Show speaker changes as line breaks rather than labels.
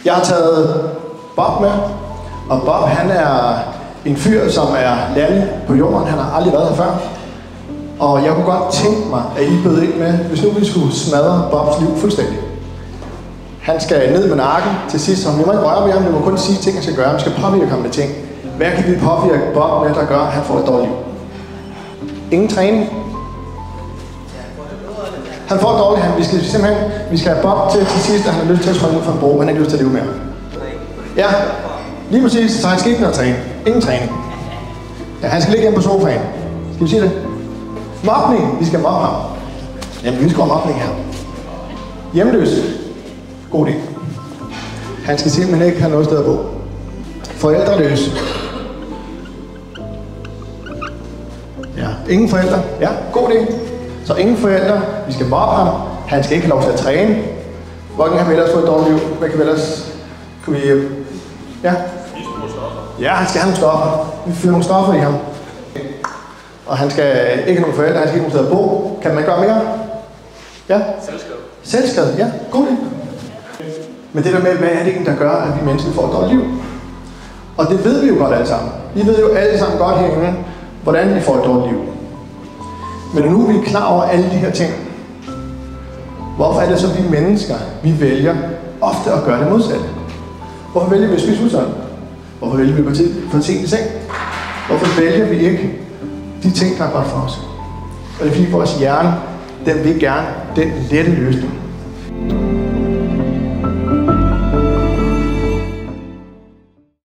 Jeg har taget Bob med, og Bob han er en fyr, som er lærlig på jorden. Han har aldrig været her før. Og jeg kunne godt tænke mig, at I bød ind med, hvis nu vi skulle smadre Bobs liv fuldstændig. Han skal ned med nakken til sidst, og vi må ikke røre ved ham, vi må kun sige ting, han skal gøre. Vi skal påvirke ham med ting. Hvad kan vi påvirke Bob med, der gør, at han får et dårligt liv? Ingen træning. Han får et dårligt liv. Vi skal have Bob til sidst, at han har lyst til at springe ud fra en bro, men han har ikke lyst til at leve mere. Ja, lige præcis, så han skal ikke noget træne. Ingen træning. Ja, han skal ligge hjemme på sofaen. Skal vi sige det? Mobning, vi skal mobbe ham. Jamen, vi skal mobning her. Hjemløs. God idé. Han skal simpelthen ikke have noget sted at bo. Forældreløs. Ja, ingen forældre. Ja, god idé. Så ingen forældre. Vi skal mobbe ham. Han skal ikke have lov til at træne. Hvordan kan vi ellers få et dårligt liv? Hvad kan vi ellers... Kan vi... Ja? Ja, han skal have nogle stoffer. Vi fyrer nogle stoffer i ham. Og han skal ikke have nogen forældre. Han skal ikke have nogen sted at bo. Kan man gøre mere? Ja?
Selvskade.
Selvskade, ja. God idé. Men det der med, hvad er det egentlig, der gør, at vi mennesker får et dårligt liv? Og det ved vi jo godt alle sammen. Vi ved jo alle sammen godt herinde, hvordan vi får et dårligt liv. Men nu er vi klar over alle de her ting. Hvorfor er det så, vi mennesker, vi vælger ofte at gøre det modsatte? Hvorfor vælger vi at spise usundt? Hvorfor vælger vi at få ting i seng? Hvorfor vælger vi ikke de ting, der er godt for os? Og det er fordi vores hjerne, den vil gerne den lette løsning.